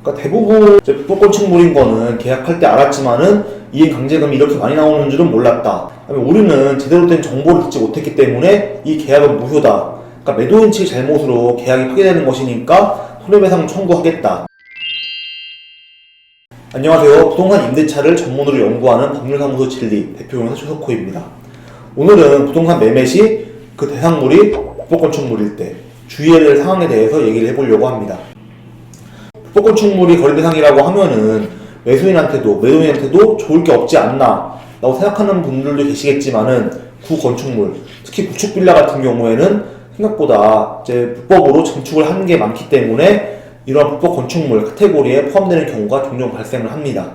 그러니까 대부분 불법 건축물인 거는 계약할 때 알았지만은 이행 강제금이 이렇게 많이 나오는 줄은 몰랐다. 우리는 제대로 된 정보를 듣지 못했기 때문에 이 계약은 무효다. 그러니까 매도인 측의 잘못으로 계약이 파기되는 것이니까 손해배상 청구하겠다. 안녕하세요. 부동산 임대차를 전문으로 연구하는 법률사무소 진리 대표변호사 최석호입니다. 오늘은 부동산 매매 시 그 대상물이 불법 건축물일 때 주의해야 될 상황에 대해서 얘기를 해보려고 합니다. 불법 건축물이 거래 대상이라고 하면은 매수인한테도 매도인한테도 좋을 게 없지 않나 라고 생각하는 분들도 계시겠지만은 구건축물, 특히 구축 빌라 같은 경우에는 생각보다 이제 불법으로 증축을 하는 게 많기 때문에 이러한 불법 건축물 카테고리에 포함되는 경우가 종종 발생을 합니다.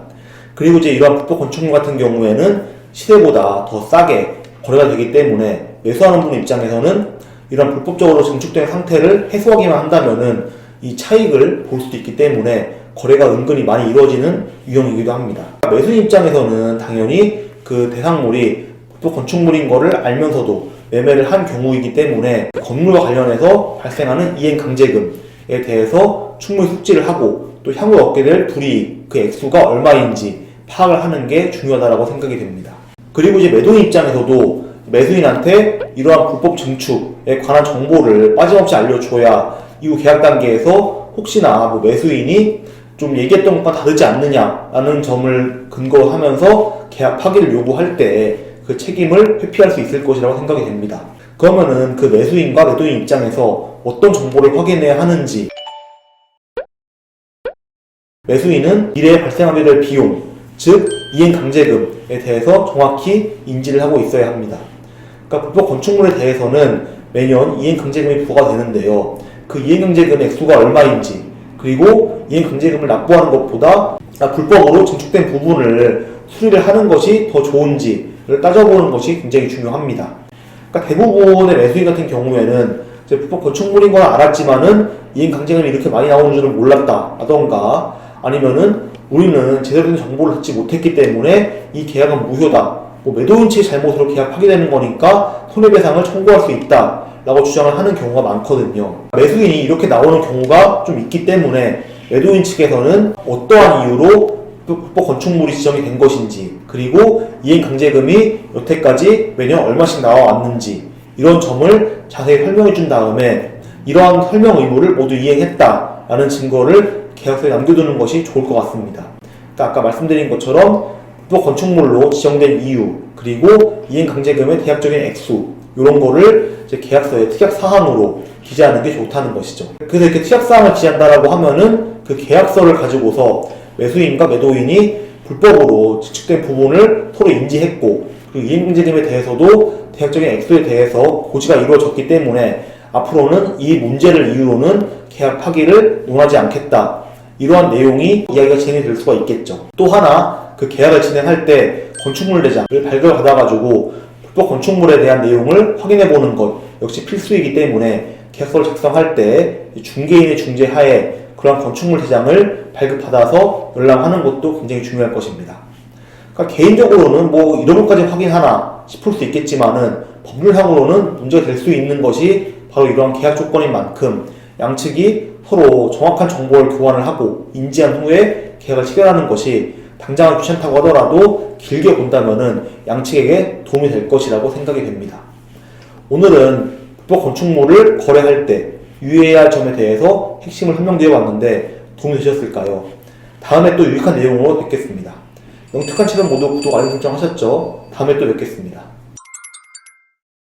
그리고 이제 이러한 불법 건축물 같은 경우에는 시세보다 더 싸게 거래가 되기 때문에 매수하는 분 입장에서는 이런 불법적으로 증축된 상태를 해소하기만 한다면은 이 차익을 볼 수도 있기 때문에 거래가 은근히 많이 이루어지는 유형이기도 합니다. 매수인 입장에서는 당연히 그 대상물이 불법 건축물인 거를 알면서도 매매를 한 경우이기 때문에 건물과 관련해서 발생하는 이행 강제금에 대해서 충분히 숙지를 하고 또 향후 얻게 될 불이익 그 액수가 얼마인지 파악을 하는 게 중요하다고 생각이 됩니다. 그리고 이제 매도인 입장에서도 매수인한테 이러한 불법 증축에 관한 정보를 빠짐없이 알려줘야 이후 계약 단계에서 혹시나 매수인이 좀 얘기했던 것과 다르지 않느냐라는 점을 근거로 하면서 계약 파기를 요구할 때 그 책임을 회피할 수 있을 것이라고 생각이 됩니다. 그러면은 그 매수인과 매도인 입장에서 어떤 정보를 확인해야 하는지, 매수인은 미래에 발생하게 될 비용, 즉 이행 강제금에 대해서 정확히 인지를 하고 있어야 합니다. 그러니까 불법 건축물에 대해서는 매년 이행 강제금이 부과되는데요. 그 이행 강제금 액수가 얼마인지, 그리고 이행 강제금을 납부하는 것보다 불법으로 증축된 부분을 수리를 하는 것이 더 좋은지를 따져보는 것이 굉장히 중요합니다. 그러니까 대부분의 매수인 같은 경우에는 이제 불법 건축물인 건 알았지만은 이행 강제금이 이렇게 많이 나오는 줄은 몰랐다 라던가, 아니면은 우리는 제대로 된 정보를 듣지 못했기 때문에 이 계약은 무효다, 매도인 측의 잘못으로 계약 파기되는 거니까 손해배상을 청구할 수 있다 라고 주장을 하는 경우가 많거든요. 매수인이 이렇게 나오는 경우가 좀 있기 때문에 매도인 측에서는 어떠한 이유로 불법 건축물이 지정이 된 것인지, 그리고 이행 강제금이 여태까지 매년 얼마씩 나와왔는지 이런 점을 자세히 설명해 준 다음에 이러한 설명 의무를 모두 이행했다 라는 증거를 계약서에 남겨두는 것이 좋을 것 같습니다. 그러니까 아까 말씀드린 것처럼 불법 건축물로 지정된 이유, 그리고 이행 강제금의 대략적인 액수, 이런 거를 이제 계약서에 특약 사항으로 기재하는 게 좋다는 것이죠. 그래서 이렇게 특약 사항을 기재한다라고 하면은 그 계약서를 가지고서 매수인과 매도인이 불법으로 증축된 부분을 서로 인지했고, 그리고 이행 강제금에 대해서도 대략적인 액수에 대해서 고지가 이루어졌기 때문에 앞으로는 이 문제를 이유로는 계약 파기를 논하지 않겠다, 이러한 내용이 이야기가 진행이 될 수가 있겠죠. 또 하나, 그 계약을 진행할 때 건축물 대장을 발급받아가지고 불법 건축물에 대한 내용을 확인해보는 것 역시 필수이기 때문에 계약서를 작성할 때 중개인의 중재하에 그러한 건축물 대장을 발급받아서 열람하는 것도 굉장히 중요할 것입니다. 그러니까 개인적으로는 이런 것까지 확인하나 싶을 수 있겠지만은 법률상으로는 문제가 될 수 있는 것이 바로 이러한 계약 조건인 만큼 양측이 서로 정확한 정보를 교환을 하고 인지한 후에 계약을 체결하는 것이 당장은 귀찮다고 하더라도 길게 본다면은 양측에게 도움이 될 것이라고 생각이 됩니다. 오늘은 불법 건축물을 거래할 때 유의해야 할 점에 대해서 핵심을 설명드려 봤는데 도움이 되셨을까요? 다음에 또 유익한 내용으로 뵙겠습니다. 영특한 채널 모두 구독, 알림 설정 하셨죠? 다음에 또 뵙겠습니다.